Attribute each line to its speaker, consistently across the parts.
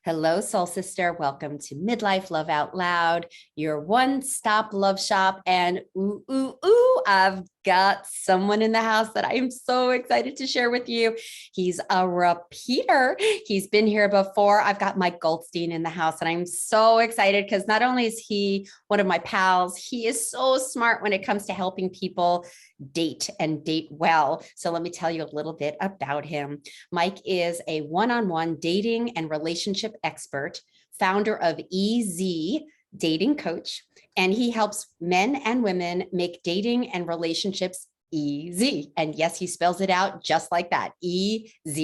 Speaker 1: Hello, Soul Sister. Welcome to Midlife Love Out Loud, your one-stop love shop. And I've got someone in the house that I am so excited to share with you. He's a repeater. He's been here before. I've got Mike Goldstein in the house, and I'm so excited because not only is he one of my pals, he is so smart when it comes to helping people date and date well. So let me tell you a little bit about him. Mike is a one-on-one dating and relationship expert, founder of EZ Dating Coach, and he helps men and women make dating and relationships easy. And yes, he spells it out just like that, EZ.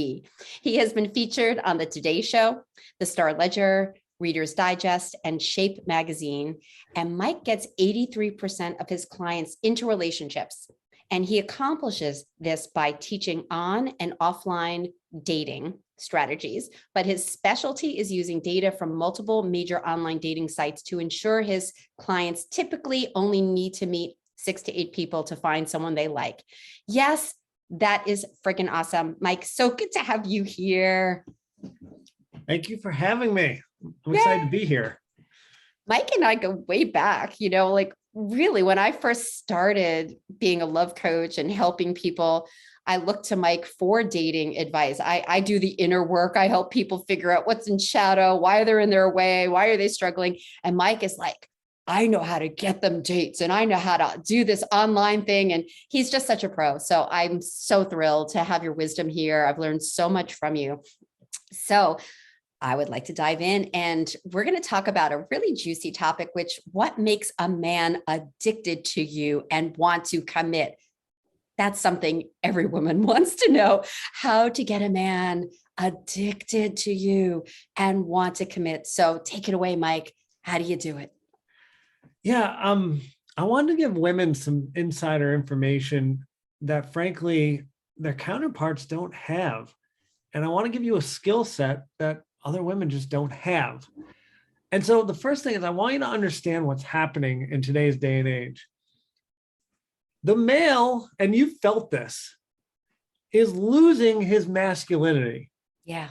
Speaker 1: He has been featured on the Today Show, the Star Ledger, Reader's Digest, and Shape magazine. And Mike gets 83% of his clients into relationships. And he accomplishes this by teaching on and offline dating strategies. But his specialty is using data from multiple major online dating sites to ensure his clients typically only need to meet 6 to 8 people to find someone they like. Yes, that is freaking awesome. Mike, so good to have you here.
Speaker 2: Thank you for having me. I'm excited to be here.
Speaker 1: Mike and I go way back, really, when I first started being a love coach and helping people, I looked to Mike for dating advice. I do the inner work. I help people figure out what's in shadow, why they're in their way, why are they struggling? And Mike is like, I know how to get them dates and I know how to do this online thing. And he's just such a pro. So I'm so thrilled to have your wisdom here. I've learned so much from you. So I would like to dive in, and we're going to talk about a really juicy topic, which what makes a man addicted to you and want to commit? That's something every woman wants to know, how to get a man addicted to you and want to commit. So take it away, Mike. How do you do it?
Speaker 2: Yeah, I wanted to give women some insider information that frankly, their counterparts don't have. And I want to give you a skill set that other women just don't have. And so the first thing is I want you to understand what's happening in today's day and age. The male, and you've felt this, is losing his masculinity.
Speaker 1: Yeah.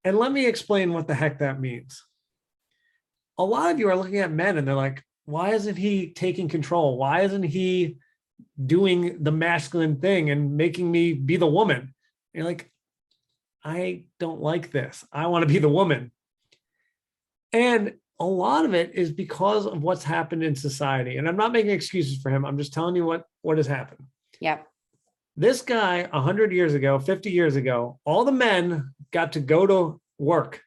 Speaker 2: And let me explain what the heck that means. A lot of you are looking at men and they're like, why isn't he taking control? Why isn't he doing the masculine thing and making me be the woman? And you're like, I don't like this. I want to be the woman. And a lot of it is because of what's happened in society. And I'm not making excuses for him. I'm just telling you what has happened.
Speaker 1: Yep.
Speaker 2: This guy 100 years ago, 50 years ago, all the men got to go to work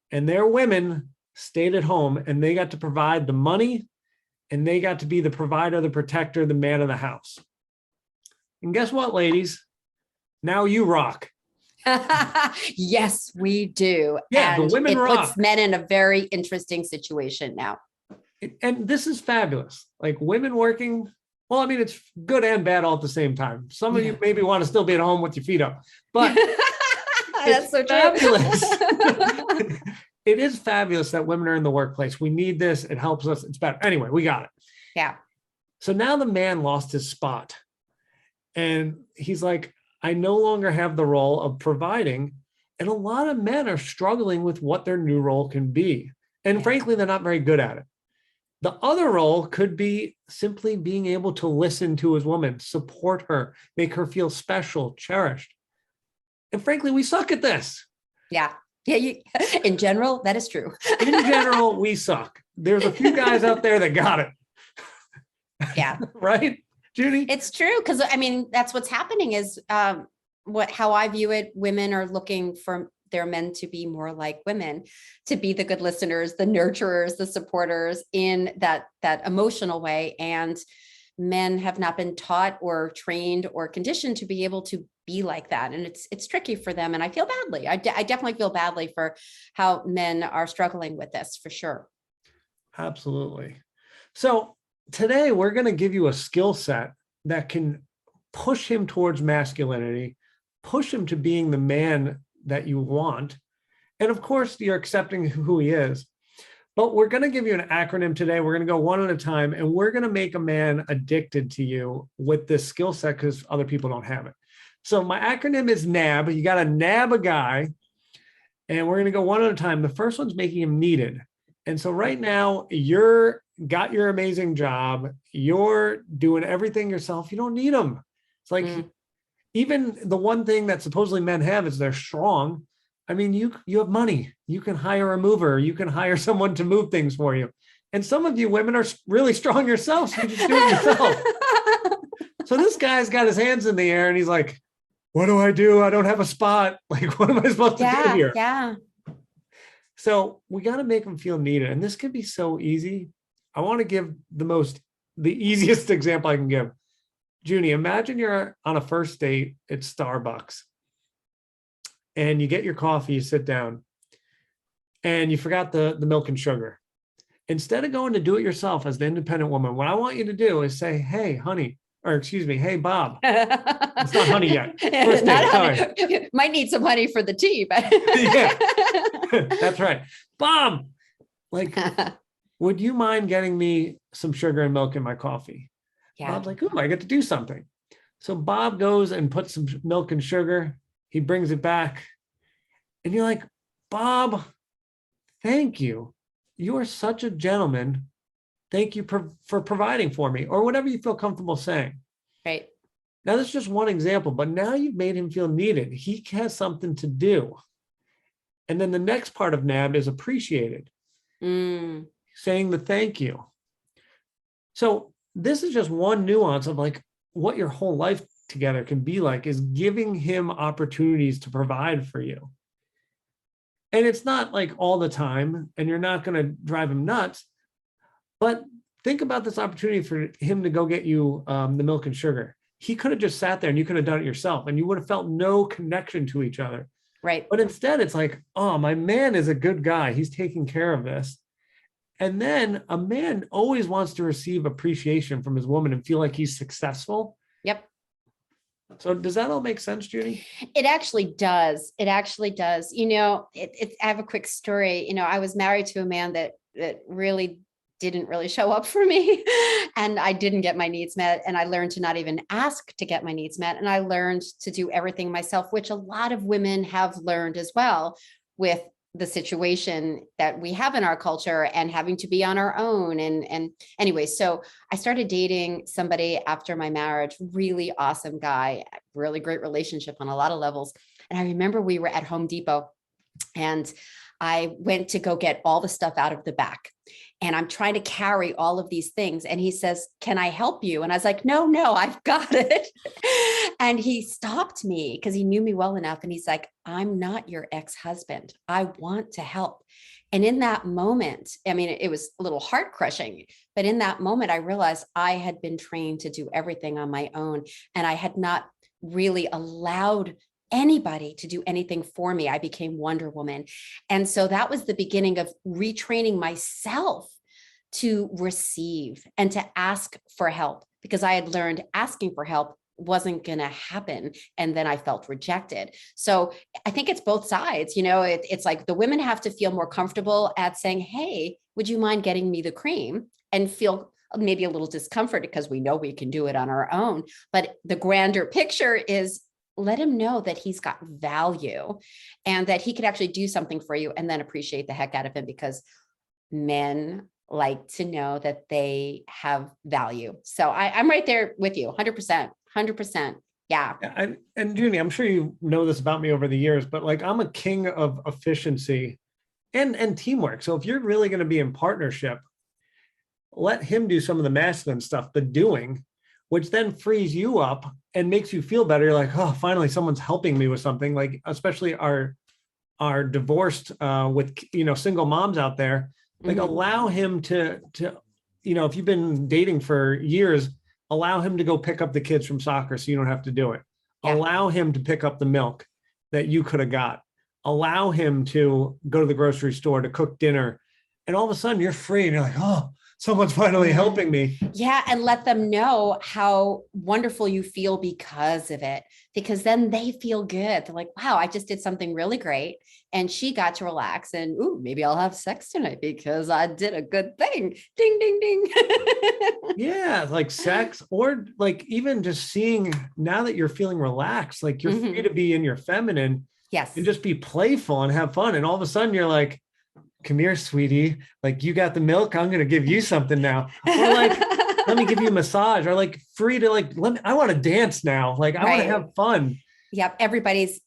Speaker 2: and their women stayed at home and they got to provide the money and they got to be the provider, the protector, the man of the house. And guess what, ladies? Now you rock.
Speaker 1: Yes, we do.
Speaker 2: Yeah,
Speaker 1: and
Speaker 2: the women rock.
Speaker 1: Puts men in a very interesting situation now.
Speaker 2: And this is fabulous. Like women working, well, I mean, it's good and bad all at the same time. Some of you maybe want to still be at home with your feet up, but
Speaker 1: that's so
Speaker 2: fabulous. It is fabulous that women are in the workplace. We need this. It helps us. It's better. Anyway, we got it.
Speaker 1: Yeah.
Speaker 2: So now the man lost his spot and he's like, I no longer have the role of providing. And a lot of men are struggling with what their new role can be. And frankly, they're not very good at it. The other role could be simply being able to listen to his woman, support her, make her feel special, cherished. And frankly, we suck at this.
Speaker 1: Yeah. Yeah. In general, that is true.
Speaker 2: In general, we suck. There's a few guys out there that got it.
Speaker 1: Yeah.
Speaker 2: Right? Judy?
Speaker 1: It's true. Because I mean, that's what's happening is how I view it. Women are looking for their men to be more like women, to be the good listeners, the nurturers, the supporters in that emotional way. And men have not been taught or trained or conditioned to be able to be like that. And it's tricky for them. And I feel badly. I definitely feel badly for how men are struggling with this for sure.
Speaker 2: Absolutely. So today we're going to give you a skill set that can push him towards masculinity, push him to being the man that you want. And of course, you're accepting who he is. But we're going to give you an acronym today. We're going to go one at a time, and we're going to make a man addicted to you with this skill set because other people don't have it. So my acronym is NAB. You got to nab a guy. And we're going to go one at a time. The first one's making him needed. And so right now, you're got your amazing job. You're doing everything yourself. You don't need him. It's like even the one thing that supposedly men have is they're strong. I mean, you have money. You can hire a mover. You can hire someone to move things for you. And some of you women are really strong yourselves. So you just do it yourself. So this guy's got his hands in the air and he's like, what do? I don't have a spot. Like, what am I supposed to do here?
Speaker 1: Yeah.
Speaker 2: So we got to make him feel needed. And this could be so easy. I want to give the easiest example I can give. Junie, imagine you're on a first date at Starbucks and you get your coffee, you sit down and you forgot the milk and sugar. Instead of going to do it yourself as the independent woman, what I want you to do is say, hey, honey, or excuse me, hey, Bob. It's not honey yet. First date, sorry.
Speaker 1: Might need some honey for the tea, but
Speaker 2: yeah, that's right. Bob, like, would you mind getting me some sugar and milk in my coffee? Yeah. Bob's like, I get to do something. So Bob goes and puts some milk and sugar. He brings it back. And you're like, Bob, thank you. You are such a gentleman. Thank you for providing for me, or whatever you feel comfortable saying.
Speaker 1: Right.
Speaker 2: Now, that's just one example, but now you've made him feel needed. He has something to do. And then the next part of NAB is appreciated, saying the thank you. So this is just one nuance of like what your whole life together can be like, is giving him opportunities to provide for you. And it's not like all the time, and you're not going to drive him nuts, but think about this opportunity for him to go get you the milk and sugar. He could have just sat there and you could have done it yourself and you would have felt no connection to each other.
Speaker 1: Right.
Speaker 2: But instead it's like, oh, my man is a good guy. He's taking care of this. And then a man always wants to receive appreciation from his woman and feel like he's successful.
Speaker 1: Yep.
Speaker 2: So does that all make sense, Judy?
Speaker 1: It actually does. It actually does. I have a quick story. I was married to a man that really didn't really show up for me and I didn't get my needs met. And I learned to not even ask to get my needs met. And I learned to do everything myself, which a lot of women have learned as well with the situation that we have in our culture and having to be on our own. And anyway, so I started dating somebody after my marriage, really awesome guy, really great relationship on a lot of levels. And I remember we were at Home Depot and I went to go get all the stuff out of the back. And I'm trying to carry all of these things. And he says, can I help you? And I was like, no, I've got it. And he stopped me because he knew me well enough. And he's like, I'm not your ex-husband. I want to help. And in that moment, I mean, it was a little heart crushing, but in that moment, I realized I had been trained to do everything on my own. And I had not really allowed anybody to do anything for me. I became Wonder Woman. And so that was the beginning of retraining myself to receive and to ask for help, because I had learned asking for help wasn't going to happen. And then I felt rejected. So I think it's both sides. It's like the women have to feel more comfortable at saying, hey, would you mind getting me the cream, and feel maybe a little discomfort because we know we can do it on our own. But the grander picture is, let him know that he's got value and that he could actually do something for you, and then appreciate the heck out of him, because men like to know that they have value. So I'm right there with you 100%. Yeah.
Speaker 2: And Junie, I'm sure you know this about me over the years, but like, I'm a king of efficiency and teamwork. So if you're really going to be in partnership, let him do some of the masculine stuff, the doing, which then frees you up and makes you feel better. You're like, oh, finally someone's helping me with something. Like, especially our divorced with, single moms out there, like allow him to, if you've been dating for years, allow him to go pick up the kids from soccer so you don't have to do it. Yeah. Allow him to pick up the milk that you could have got. Allow him to go to the grocery store to cook dinner. And all of a sudden you're free and you're like, oh, someone's finally helping me.
Speaker 1: Yeah. And let them know how wonderful you feel because of it, because then they feel good. They're like, wow, I just did something really great. And she got to relax and, ooh, maybe I'll have sex tonight because I did a good thing. Ding, ding, ding.
Speaker 2: Yeah. Like sex, or like even just seeing, now that you're feeling relaxed, like you're free to be in your feminine.
Speaker 1: Yes.
Speaker 2: and just be playful and have fun. And all of a sudden you're like, come here, sweetie. Like, you got the milk. I'm going to give you something now. Or like, let me give you a massage, or like free to like, I want to dance now. Like, I want to
Speaker 1: Right.
Speaker 2: have fun.
Speaker 1: Yep. Everybody's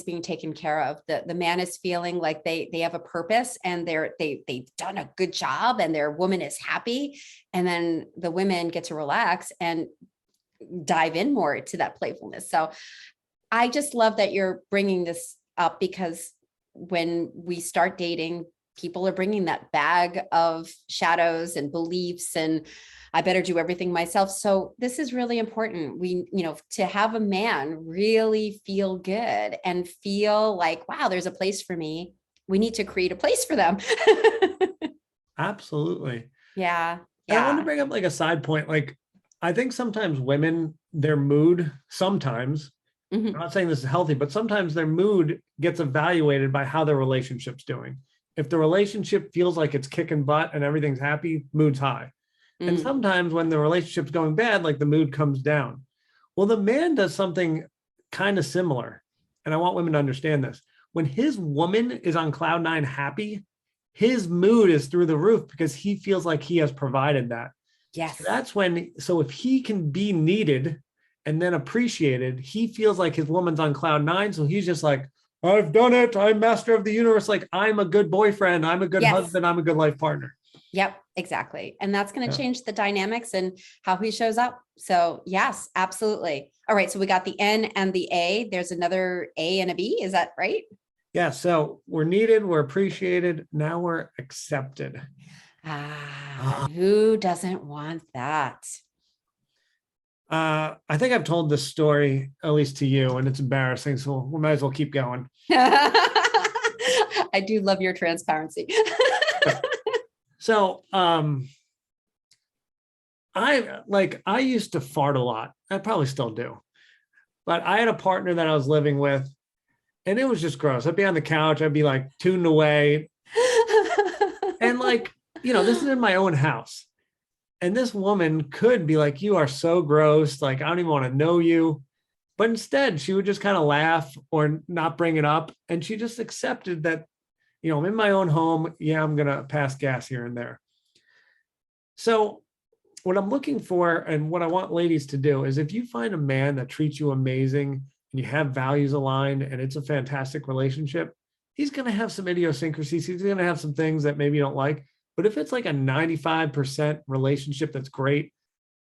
Speaker 1: being taken care of. The man is feeling like they have a purpose, and they've done a good job, and their woman is happy. And then the women get to relax and dive in more to that playfulness. So I just love that you're bringing this up, because when we start dating, people are bringing that bag of shadows and beliefs, and I better do everything myself. So this is really important. To have a man really feel good and feel like, wow, there's a place for me. We need to create a place for them.
Speaker 2: Absolutely.
Speaker 1: Yeah.
Speaker 2: And I want to
Speaker 1: Yeah.
Speaker 2: bring up like a side point. Like, I think sometimes women, their mood, sometimes, I'm
Speaker 1: Mhm.
Speaker 2: not saying this is healthy, but sometimes their mood gets evaluated by how their relationship's doing. If the relationship feels like it's kicking butt and everything's happy, mood's high. And
Speaker 1: Mm.
Speaker 2: sometimes when the relationship's going bad, like the mood comes down. Well, the man does something kind of similar. And I want women to understand this. When his woman is on cloud nine happy, his mood is through the roof because he feels like he has provided that. So
Speaker 1: Yes.
Speaker 2: that's when, so if he can be needed and then appreciated, he feels like his woman's on cloud nine. So he's just like, I've done it. I'm master of the universe. Like, I'm a good boyfriend. I'm a good
Speaker 1: Yes.
Speaker 2: husband. I'm a good life partner.
Speaker 1: Yep, exactly. And that's going to
Speaker 2: Yeah.
Speaker 1: change the dynamics and how he shows up. So yes, absolutely. All right. So we got the N and the A. There's another A and a B. Is that right?
Speaker 2: Yeah. So we're needed. We're appreciated. Now we're accepted.
Speaker 1: Who doesn't want that?
Speaker 2: I think I've told this story, at least to you, and it's embarrassing. So we might as well keep going.
Speaker 1: I do love your transparency.
Speaker 2: So, I used to fart a lot. I probably still do, but I had a partner that I was living with, and it was just gross. I'd be on the couch, I'd be like tuned away, and like, this is in my own house, and this woman could be like, "You are so gross. Like, I don't even want to know you." But instead, she would just kind of laugh or not bring it up, and she just accepted that, I'm in my own home. Yeah, I'm gonna pass gas here and there. So what I'm looking for and what I want ladies to do is, if you find a man that treats you amazing and you have values aligned and it's a fantastic relationship, he's going to have some idiosyncrasies. He's going to have some things that maybe you don't like. But if it's like a 95% relationship that's great,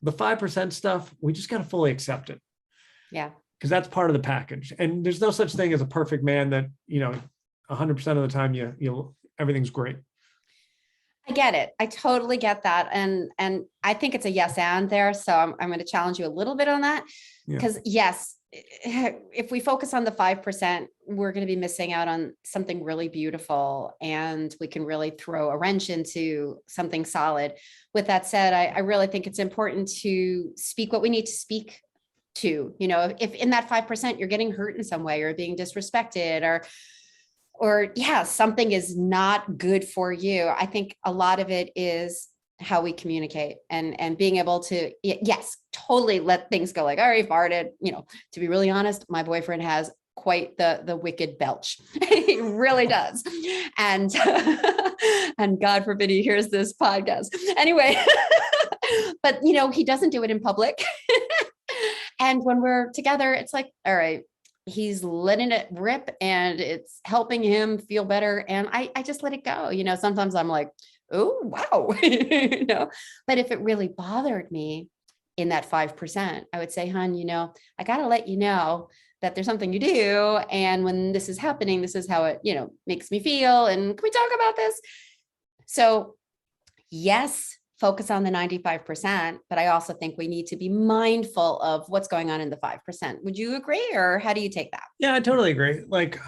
Speaker 2: the 5% stuff, we just got to fully accept it.
Speaker 1: Yeah.
Speaker 2: Because that's part of the package. And there's no such thing as a perfect man that, 100% of the time everything's great.
Speaker 1: I get it. I totally get that. And I think it's a yes and there. So I'm going to challenge you a little bit on that.
Speaker 2: Yeah.
Speaker 1: Because yes, if we focus on the 5%, we're going to be missing out on something really beautiful, and we can really throw a wrench into something solid. With that said, I really think it's important to speak what we need to speak to. If in that 5% you're getting hurt in some way or being disrespected, or yeah, something is not good for you. I think a lot of it is how we communicate and being able to, yes, totally let things go. Like, all right, farted, to be really honest, my boyfriend has quite the wicked belch. He really does. And, and God forbid he hears this podcast. Anyway, but he doesn't do it in public. And when we're together, it's like, all right, he's letting it rip and it's helping him feel better. And I just let it go. Sometimes I'm like, oh, wow. But if it really bothered me in that 5%, I would say, hon, I got to let you know that there's something you do. And when this is happening, this is how it, makes me feel. And can we talk about this? So yes, focus on the 95%, but I also think we need to be mindful of what's going on in the 5%. Would you agree, or how do you take that?
Speaker 2: Yeah, I totally agree. Like,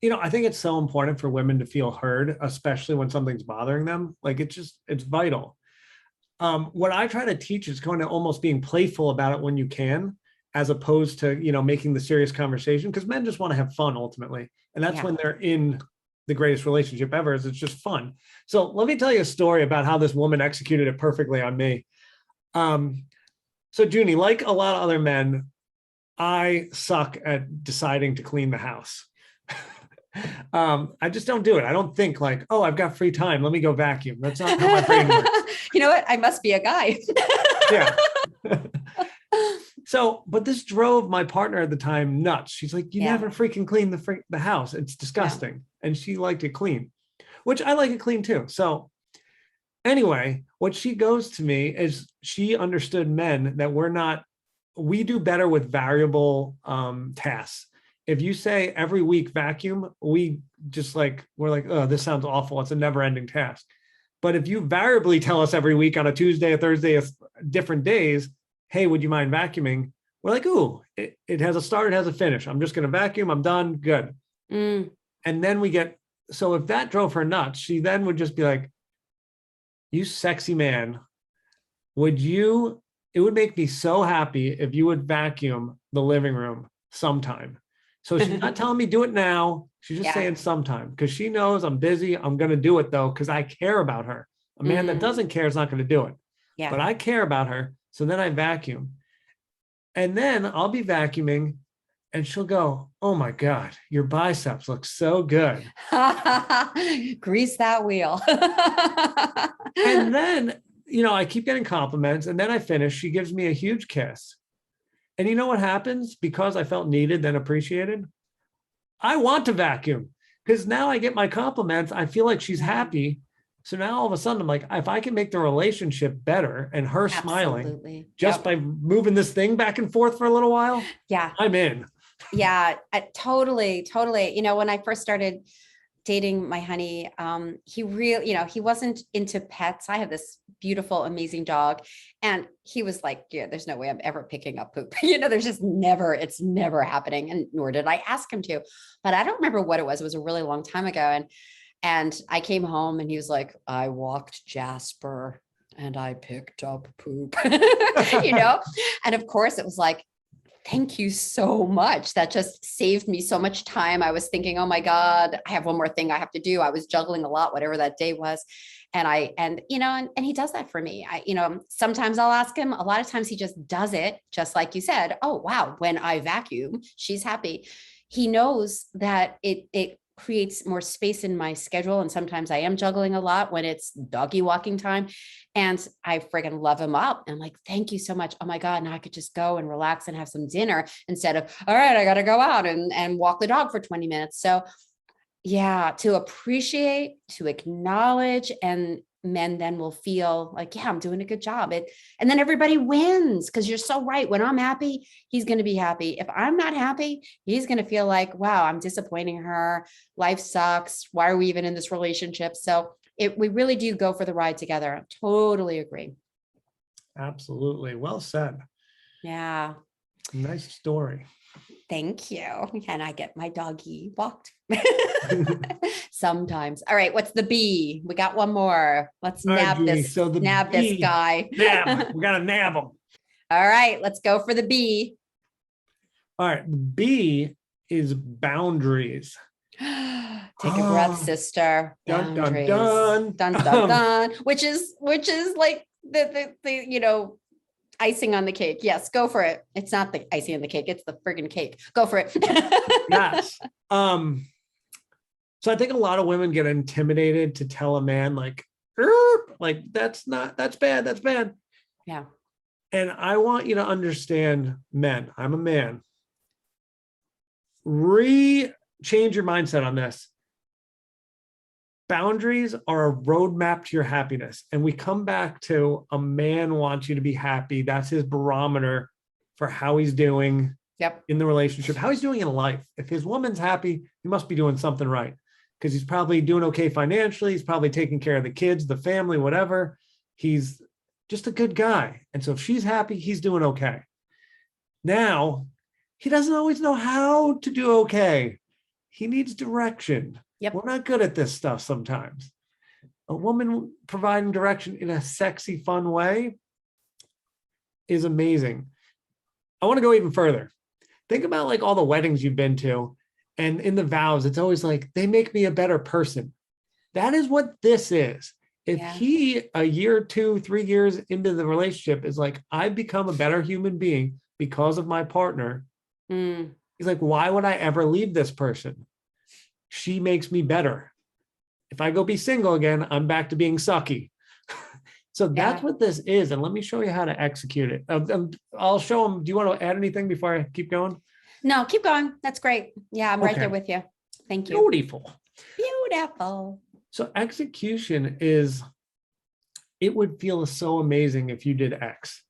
Speaker 2: I think it's so important for women to feel heard, especially when something's bothering them. Like, it's vital. What I try to teach is kind of almost being playful about it when you can, as opposed to, making the serious conversation, because men just want to have fun ultimately. And that's when they're in the greatest relationship ever, is it's just fun. So let me tell you a story about how this woman executed it perfectly on me. So Junie, like a lot of other men, I suck at deciding to clean the house. I just don't do it. I don't think like, oh, I've got free time. Let me go vacuum. That's not how my brain works.
Speaker 1: You know what? I must be a guy.
Speaker 2: Yeah. So, but this drove my partner at the time nuts. She's like, you
Speaker 1: Yeah.
Speaker 2: never freaking clean the house. It's disgusting. And she liked it clean, which I like it clean too. So anyway, what she goes to me is she understood men that we do better with variable tasks. If you say every week vacuum, we're like, oh, this sounds awful. It's a never ending task. But if you variably tell us every week on a Tuesday, a Thursday, different days, hey, would you mind vacuuming? We're like, ooh, it has a start, it has a finish. I'm just going to vacuum. I'm done. Good.
Speaker 1: Mm.
Speaker 2: And then so if that drove her nuts, she then would just be like, you sexy man, it would make me so happy if you would vacuum the living room sometime. So she's not telling me do it now. She's just saying sometime because she knows I'm busy. I'm going to do it though, because I care about her. A man that doesn't care is not going to do it.
Speaker 1: Yeah.
Speaker 2: But I care about her. So then I vacuum. And then I'll be vacuuming and she'll go, oh my God, your biceps look so good.
Speaker 1: Grease that wheel.
Speaker 2: And then, I keep getting compliments and then I finish. She gives me a huge kiss. And you know what happens? Because I felt needed, then appreciated. I want to vacuum because now I get my compliments. I feel like she's happy. So now all of a sudden I'm like, if I can make the relationship better and her smiling just by moving this thing back and forth for a little while, I'm in.
Speaker 1: Yeah, totally. When I first started dating my honey, he really, he wasn't into pets. I have this beautiful, amazing dog. And he was like, yeah, there's no way I'm ever picking up poop. There's just it's never happening. And nor did I ask him to, but I don't remember what it was. It was a really long time ago. And I came home and he was like, I walked Jasper and I picked up poop, and of course it was like, thank you so much. That just saved me so much time. I was thinking, oh my God, I have one more thing I have to do. I was juggling a lot, whatever that day was. And he does that for me. Sometimes I'll ask him, a lot of times he just does it. Just like you said, oh, wow. When I vacuum, she's happy. He knows that it creates more space in my schedule. And sometimes I am juggling a lot when it's doggy walking time. And I friggin' love him up. And I'm like, thank you so much. Oh my God, now I could just go and relax and have some dinner instead of, all right, I got to go out and walk the dog for 20 minutes. So yeah, to appreciate, to acknowledge, and men then will feel like, yeah, I'm doing a good job. And then everybody wins because you're so right. When I'm happy, he's going to be happy. If I'm not happy, he's going to feel like, wow, I'm disappointing her. Life sucks. Why are we even in this relationship? So we really do go for the ride together. I totally agree.
Speaker 2: Absolutely. Well said.
Speaker 1: Yeah.
Speaker 2: Nice story.
Speaker 1: Thank you. And I get my doggy walked sometimes. All right. What's the B? We got one more. Let's nab this.
Speaker 2: So
Speaker 1: nab this guy.
Speaker 2: We got to nab him.
Speaker 1: All right. Let's go for the B.
Speaker 2: All right. B is boundaries.
Speaker 1: Take a breath, sister.
Speaker 2: Dun,
Speaker 1: Boundaries.
Speaker 2: dun, dun.
Speaker 1: Dun, dun, dun. Which is like the icing on the cake. Yes, go for it. It's not the icing on the cake. It's the friggin' cake. Go for it.
Speaker 2: Yes. So I think a lot of women get intimidated to tell a man like that's bad. That's bad.
Speaker 1: Yeah.
Speaker 2: And I want you to understand, men, I'm a man. Change your mindset on this. Boundaries are a roadmap to your happiness. And we come back to a man wants you to be happy. That's his barometer for how he's doing in the relationship, how he's doing in life. If his woman's happy, he must be doing something right because he's probably doing okay financially. He's probably taking care of the kids, the family, whatever. He's just a good guy. And so if she's happy, he's doing okay. Now, he doesn't always know how to do okay. He needs direction. We're not good at this stuff sometimes. A woman providing direction in a sexy, fun way is amazing. I want to go even further. Think about like all the weddings you've been to, and in the vows, it's always like, they make me a better person. That is what this is. If he, a year, 2, 3 years into the relationship, is like, I've become a better human being because of my partner. He's like, why would I ever leave this person? she makes me better. If I go be single again, I'm back to being sucky. So that's what this is. And let me show you how to execute it. I'll show them. Do you want to add anything before I keep going?
Speaker 1: No, keep going. That's great. Yeah, I'm right there with you. Thank you.
Speaker 2: Beautiful.
Speaker 1: Beautiful.
Speaker 2: So execution is, it would feel so amazing if you did X,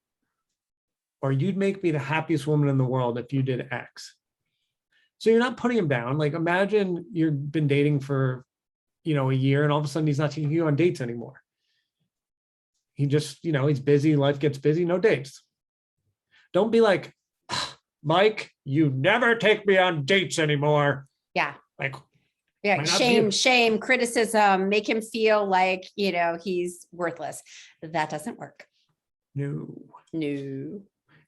Speaker 2: or you'd make me the happiest woman in the world if you did X. So you're not putting him down. Like, imagine you've been dating for, a year, and all of a sudden he's not taking you on dates anymore. He just, he's busy. Life gets busy. No dates. Don't be like, Mike, you never take me on dates anymore.
Speaker 1: Yeah.
Speaker 2: Like,
Speaker 1: yeah, shame, criticism, make him feel like, he's worthless. That doesn't work.
Speaker 2: No.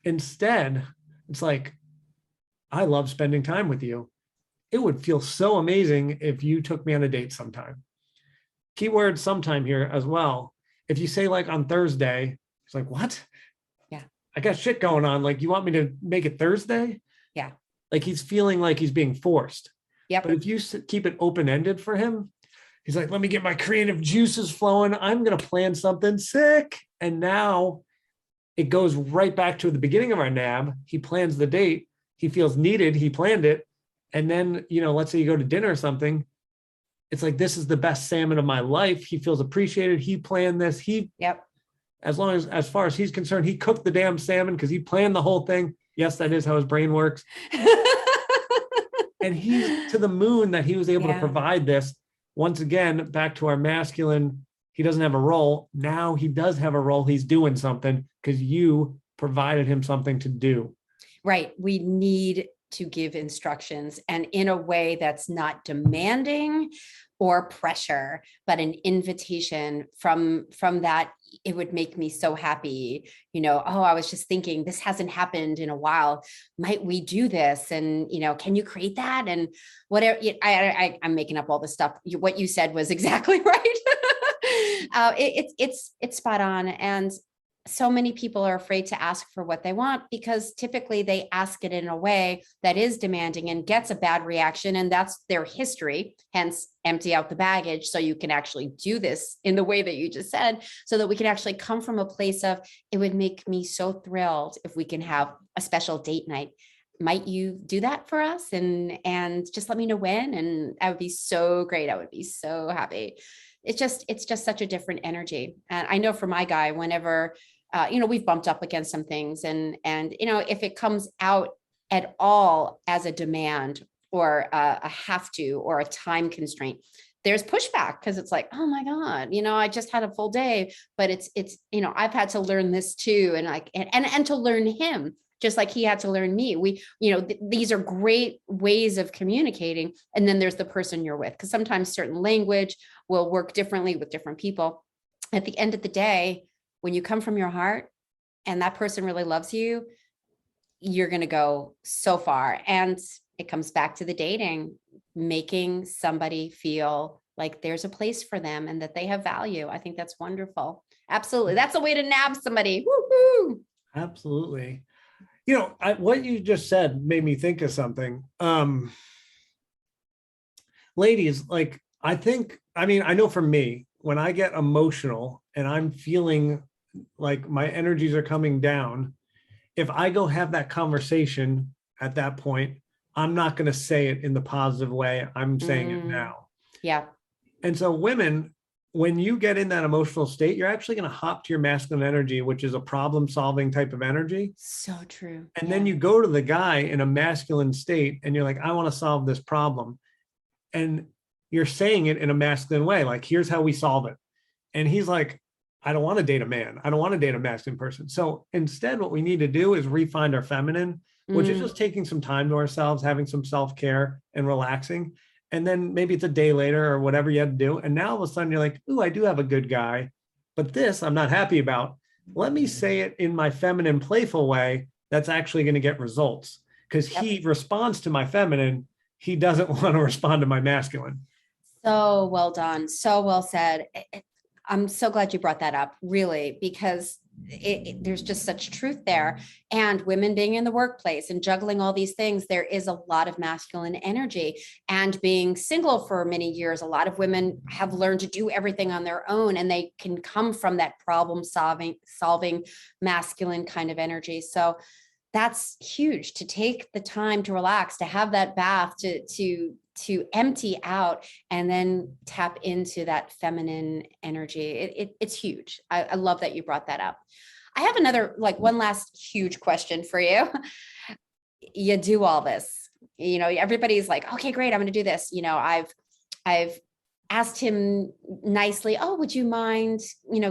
Speaker 1: Instead,
Speaker 2: it's like, I love spending time with you. It would feel so amazing if you took me on a date sometime. Keyword sometime here as well. If you say like on Thursday, it's like, what?
Speaker 1: Yeah.
Speaker 2: I got shit going on. Like, you want me to make it Thursday?
Speaker 1: Yeah.
Speaker 2: Like, he's feeling like he's being forced.
Speaker 1: Yeah.
Speaker 2: But if you keep it open-ended for him, he's like, let me get my creative juices flowing. I'm going to plan something sick. And now it goes right back to the beginning of our NAB. He plans the date. He feels needed. He planned it. And then, let's say you go to dinner or something. It's like, this is the best salmon of my life. He feels appreciated. He planned this. As far as he's concerned, he cooked the damn salmon because he planned the whole thing. Yes, that is how his brain works. And he's to the moon that he was able to provide this. Once again, back to our masculine, he doesn't have a role. Now he does have a role. He's doing something because you provided him something to do.
Speaker 1: Right. We need to give instructions, and in a way that's not demanding or pressure, but an invitation from that. It would make me so happy. I was just thinking, this hasn't happened in a while. Might we do this? And, can you create that? And whatever. I'm making up all this stuff. What you said was exactly right. It's spot on. And so many people are afraid to ask for what they want because typically they ask it in a way that is demanding and gets a bad reaction. And that's their history. Hence, empty out the baggage so you can actually do this in the way that you just said, so that we can actually come from a place of, it would make me so thrilled if we can have a special date night. Might you do that for us? And just let me know when. And that would be so great. I would be so happy. It's just such a different energy. And I know for my guy, whenever we've bumped up against some things, and if it comes out at all as a demand or a have to or a time constraint, there's pushback because it's like, oh my God, I just had a full day, but it's I've had to learn this too, and to learn him just like he had to learn me. These are great ways of communicating, and then there's the person you're with, because sometimes certain language will work differently with different people. At the end of the day, when you come from your heart and that person really loves you, you're going to go so far. And it comes back to the dating, making somebody feel like there's a place for them and that they have value. I think that's wonderful. Absolutely. That's a way to nab somebody. Woo-hoo.
Speaker 2: Absolutely. What you just said made me think of something. Ladies, I know for me, when I get emotional and I'm feeling like my energies are coming down, if I go have that conversation at that point, I'm not going to say it in the positive way. I'm saying it now.
Speaker 1: Yeah.
Speaker 2: And so women, when you get in that emotional state, you're actually going to hop to your masculine energy, which is a problem solving type of energy.
Speaker 1: So true.
Speaker 2: And then you go to the guy in a masculine state and you're like, I want to solve this problem. And you're saying it in a masculine way. Like, here's how we solve it. And he's like, I don't want to date a man. I don't want to date a masculine person. So instead, what we need to do is re-find our feminine, which is just taking some time to ourselves, having some self-care and relaxing. And then maybe it's a day later or whatever you had to do. And now all of a sudden you're like, ooh, I do have a good guy, but this I'm not happy about. Let me say it in my feminine, playful way that's actually going to get results, because he responds to my feminine. He doesn't want to respond to my masculine.
Speaker 1: So well done. So well said. I'm so glad you brought that up, really, because there's just such truth there. And women being in the workplace and juggling all these things, there is a lot of masculine energy. And being single for many years, a lot of women have learned to do everything on their own, and they can come from that problem solving masculine kind of energy. So that's huge, to take the time to relax, to have that bath, to empty out, and then tap into that feminine energy. It's huge. I love that you brought that up. I have another, like, one last huge question for you. You do all this, everybody's like, okay, great, I'm going to do this. I've asked him nicely, oh, would you mind,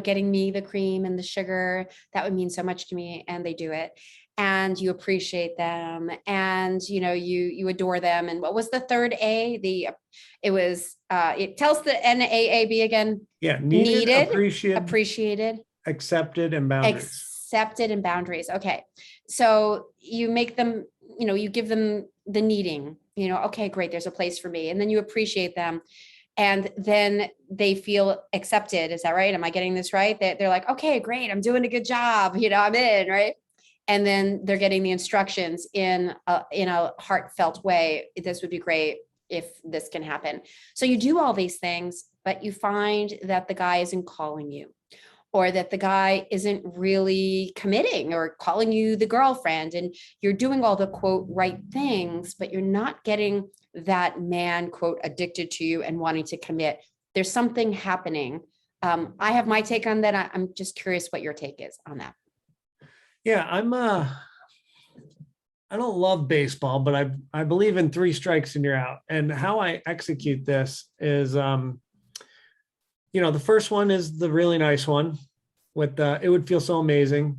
Speaker 1: getting me the cream and the sugar? That would mean so much to me. And they do it. And you appreciate them, and you adore them. And what was the third A? It tells the NAAB again.
Speaker 2: Yeah, needed,
Speaker 1: appreciated,
Speaker 2: accepted, and boundaries.
Speaker 1: Okay, so you make them, you give them the needing. Okay, great, there's a place for me, and then you appreciate them, and then they feel accepted. Is that right? Am I getting this right? They're like, okay, great, I'm doing a good job. I'm in, right? And then they're getting the instructions in a heartfelt way. This would be great if this can happen. So you do all these things, but you find that the guy isn't calling you, or that the guy isn't really committing or calling you the girlfriend, and you're doing all the quote right things, but you're not getting that man quote addicted to you and wanting to commit. There's something happening. I have my take on that. I'm just curious what your take is on that.
Speaker 2: Yeah, I don't love baseball, but I believe in 3 strikes and you're out. And how I execute this is, the first one is the really nice one with it would feel so amazing.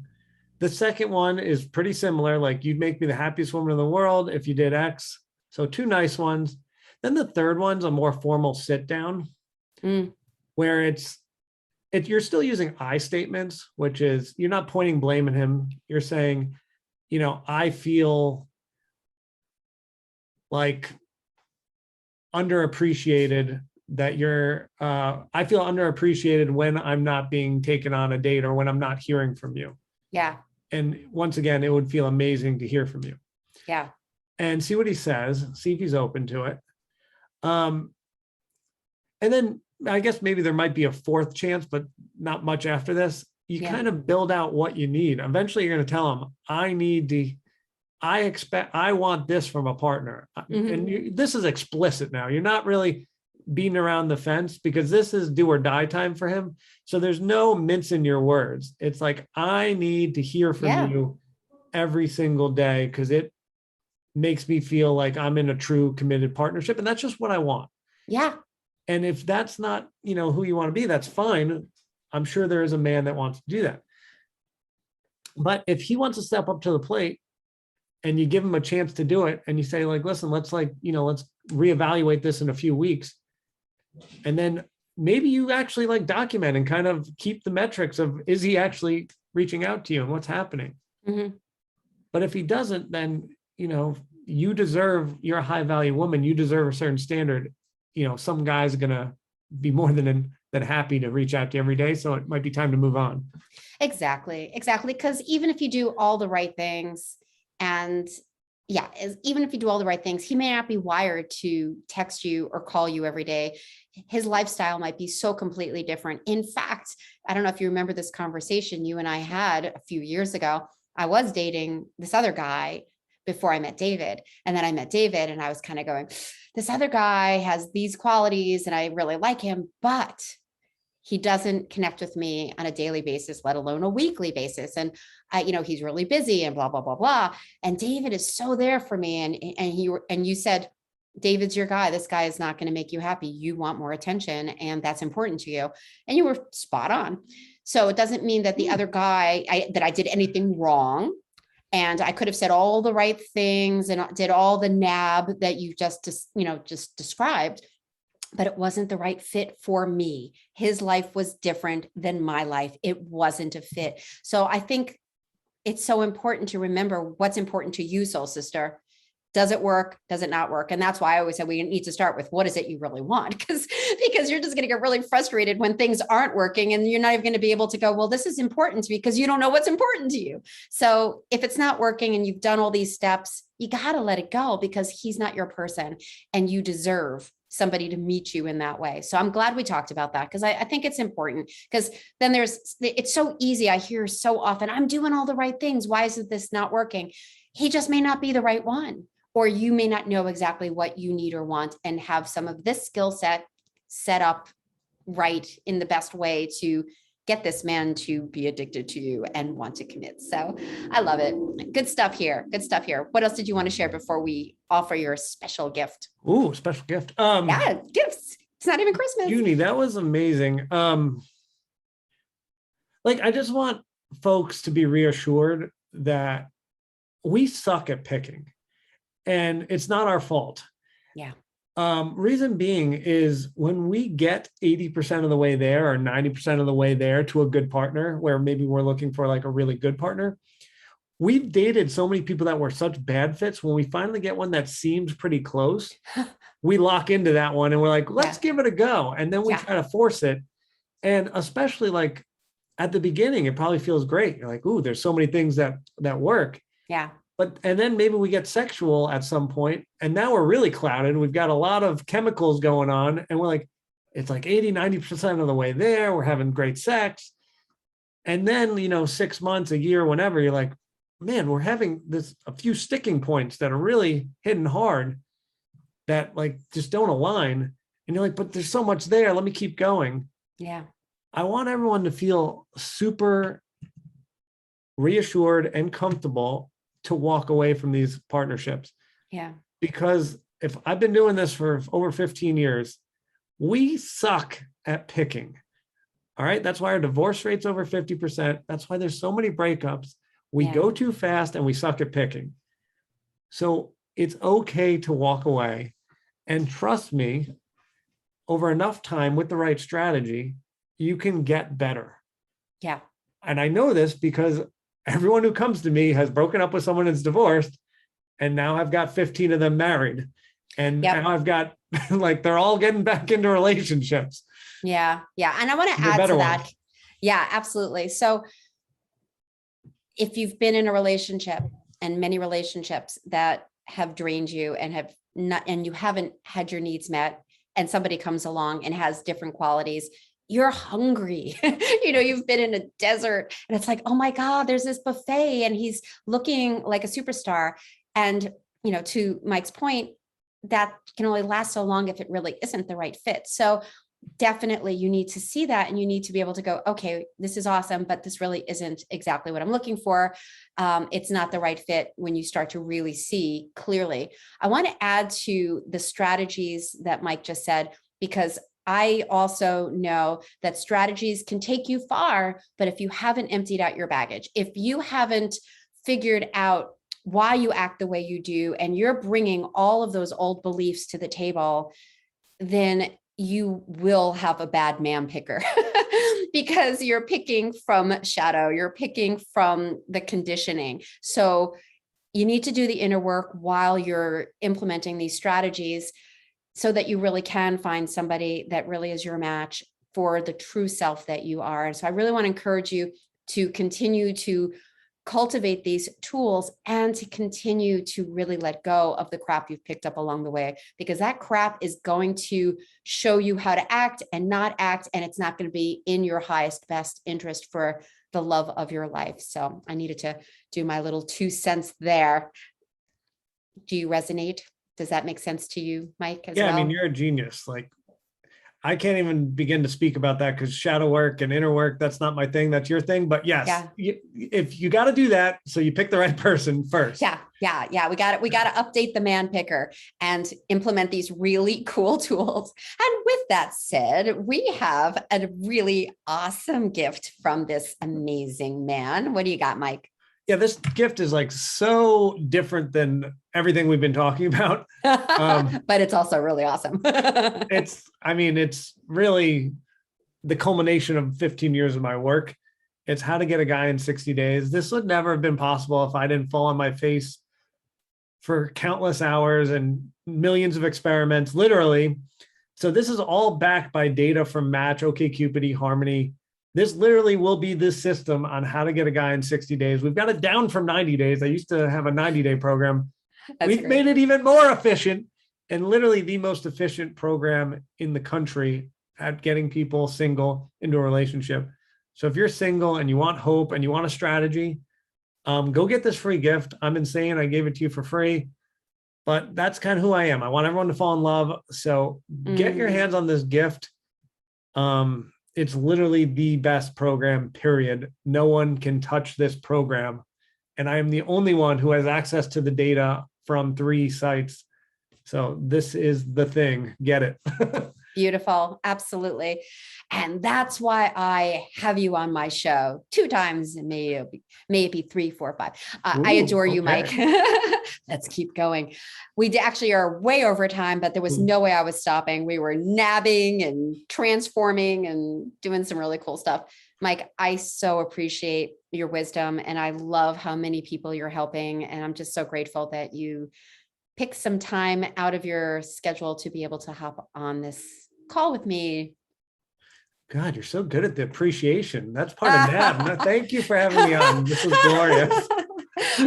Speaker 2: The second one is pretty similar. Like, you'd make me the happiest woman in the world if you did X. So 2 nice ones. Then the third one's a more formal sit down, where you're still using I statements, which is, you're not pointing blame at him. You're saying, I feel like underappreciated I feel underappreciated when I'm not being taken on a date, or when I'm not hearing from you.
Speaker 1: Yeah.
Speaker 2: And once again, it would feel amazing to hear from you.
Speaker 1: Yeah.
Speaker 2: And see what he says, see if he's open to it. And then I guess maybe there might be a 4th chance, but not much after this. You kind of build out what you need. Eventually you're going to tell him, I want this from a partner. And this is explicit now. You're not really beating around the fence, because this is do or die time for him. So there's no mincing your words. It's like, I need to hear from you every single day, because it makes me feel like I'm in a true committed partnership. And that's just what I want.
Speaker 1: Yeah.
Speaker 2: And if that's not, who you want to be, that's fine. I'm sure there is a man that wants to do that. But if he wants to step up to the plate, and you give him a chance to do it, and you say, like, listen, let's reevaluate this in a few weeks. And then maybe you actually document and kind of keep the metrics of, is he actually reaching out to you and what's happening? But if he doesn't, then, you deserve, you're a high value woman. You deserve a certain standard. Some guys are going to be more than happy to reach out to you every day. So it might be time to move on.
Speaker 1: Exactly. Because even if you do all the right things, and even if you do all the right things, he may not be wired to text you or call you every day. His lifestyle might be so completely different. In fact, I don't know if you remember this conversation you and I had a few years ago. I was dating this other guy before I met David. And then I met David, and I was kind of going, this other guy has these qualities and I really like him, but he doesn't connect with me on a daily basis, let alone a weekly basis. And he's really busy and blah, blah, blah, blah. And David is so there for me. And you said, David's your guy. This guy is not going to make you happy. You want more attention, and that's important to you. And you were spot on. So it doesn't mean that the other guy, that I did anything wrong. And I could have said all the right things and did all the nab that you just described, but it wasn't the right fit for me. His life was different than my life. It wasn't a fit. So I think it's so important to remember what's important to you, soul sister. Does it work? Does it not work? And that's why I always say we need to start with what is it you really want? Because you're just going to get really frustrated when things aren't working and you're not even going to be able to go, well, this is important to me because you don't know what's important to you. So if it's not working and you've done all these steps, you got to let it go because he's not your person and you deserve somebody to meet you in that way. So I'm glad we talked about that because I think it's important because then it's so easy. I hear so often, I'm doing all the right things. Why isn't this not working? He just may not be the right one. Or you may not know exactly what you need or want and have some of this skill set up right in the best way to get this man to be addicted to you and want to commit. So I love it. Good stuff here. Good stuff here. What else did you want to share before we offer your special gift?
Speaker 2: Ooh, special gift.
Speaker 1: Yeah, gifts. It's not even Christmas.
Speaker 2: Junie, that was amazing. I just want folks to be reassured that we suck at picking. And it's not our fault.
Speaker 1: Yeah.
Speaker 2: Reason being is when we get 80% of the way there or 90% of the way there to a good partner, where maybe we're looking for like a really good partner, we've dated so many people that were such bad fits. When we finally get one that seems pretty close, we lock into that one and we're like, let's give it a go. And then we try to force it. And especially like at the beginning, it probably feels great. You're like, ooh, there's so many things that work.
Speaker 1: Yeah.
Speaker 2: And then maybe we get sexual at some point, and now we're really clouded. We've got a lot of chemicals going on, and we're like, it's like 80, 90% of the way there. We're having great sex. And then, 6 months, a year, whenever, you're like, man, we're having a few sticking points that are really hitting hard that like just don't align. And you're like, but there's so much there. Let me keep going.
Speaker 1: Yeah.
Speaker 2: I want everyone to feel super reassured and comfortable to walk away from these partnerships.
Speaker 1: Yeah.
Speaker 2: Because if I've been doing this for over 15 years, we suck at picking. All right. That's why our divorce rate's over 50%. That's why there's so many breakups. We go too fast and we suck at picking. So it's okay to walk away and trust me, over enough time with the right strategy, you can get better.
Speaker 1: Yeah.
Speaker 2: And I know this because everyone who comes to me has broken up with someone that's divorced, and now I've got 15 of them married. And now I've got like, they're all getting back into relationships.
Speaker 1: Yeah. Yeah. And I want to add to that. Ones. Yeah, absolutely. So if you've been in a relationship and many relationships that have drained you and you haven't had your needs met, and somebody comes along and has different qualities, you're hungry. You've been in a desert and it's like, oh my God, there's this buffet and he's looking like a superstar. And, to Mike's point, that can only last so long if it really isn't the right fit. So definitely you need to see that and you need to be able to go, okay, this is awesome, but this really isn't exactly what I'm looking for. It's not the right fit when you start to really see clearly. I want to add to the strategies that Mike just said, because I also know that strategies can take you far, but if you haven't emptied out your baggage, if you haven't figured out why you act the way you do, and you're bringing all of those old beliefs to the table, then you will have a bad man picker because you're picking from shadow, you're picking from the conditioning. So you need to do the inner work while you're implementing these strategies so that you really can find somebody that really is your match for the true self that you are. And so I really want to encourage you to continue to cultivate these tools and to continue to really let go of the crap you've picked up along the way, because that crap is going to show you how to act and not act, and it's not going to be in your highest, best interest for the love of your life. So I needed to do my little 2 cents there. Do you resonate? Does that make sense to you, Mike, as well?
Speaker 2: I mean, you're a genius. Like, I can't even begin to speak about that because shadow work and inner work, that's not my thing. That's your thing. But yes, if you got to do that, so you pick the right person first.
Speaker 1: Yeah. We got to update the man picker and implement these really cool tools. And with that said, we have a really awesome gift from this amazing man. What do you got, Mike?
Speaker 2: Yeah, this gift is like so different than everything we've been talking about.
Speaker 1: But it's also really awesome.
Speaker 2: It's really the culmination of 15 years of my work. It's how to get a guy in 60 days. This would never have been possible if I didn't fall on my face for countless hours and millions of experiments, literally. So this is all backed by data from Match, OkCupid, Harmony. This literally will be this system on how to get a guy in 60 days. We've got it down from 90 days. I used to have a 90-day program. We've made it even more efficient, and literally the most efficient program in the country at getting people single into a relationship. So if you're single and you want hope and you want a strategy, go get this free gift. I'm insane. I gave it to you for free, but that's kind of who I am. I want everyone to fall in love. So get your hands on this gift. It's literally the best program, period. No one can touch this program. And I am the only one who has access to the data from 3 sites. So this is the thing. Get it.
Speaker 1: Beautiful. Absolutely. And that's why I have you on my show 2 times, and maybe 3, 4, 5. I adore you, Mike. Let's keep going. We actually are way over time, but there was no way I was stopping. We were nabbing and transforming and doing some really cool stuff. Mike, I so appreciate your wisdom, and I love how many people you're helping. And I'm just so grateful that you pick some time out of your schedule to be able to hop on this call with me.
Speaker 2: God, you're so good at the appreciation. That's part of NAB. Thank you for having me on. This was glorious.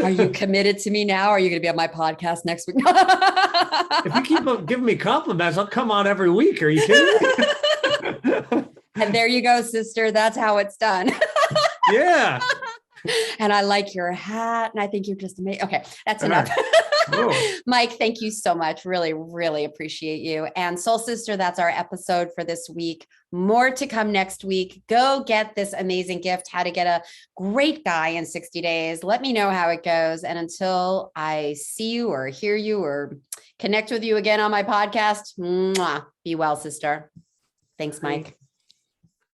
Speaker 1: Are you committed to me now? Or are you going to be on my podcast next week?
Speaker 2: If you keep giving me compliments, I'll come on every week. Are you kidding me?
Speaker 1: And there you go, sister. That's how it's done.
Speaker 2: Yeah.
Speaker 1: And I like your hat, and I think you're just amazing. Okay, that's enough. Mike, thank you so much. Really, really appreciate you. And Soul Sister, that's our episode for this week. More to come next week. Go get this amazing gift, how to get a great guy in 60 days. Let me know how it goes. And until I see you or hear you or connect with you again on my podcast, be well, sister. Thanks, Mike.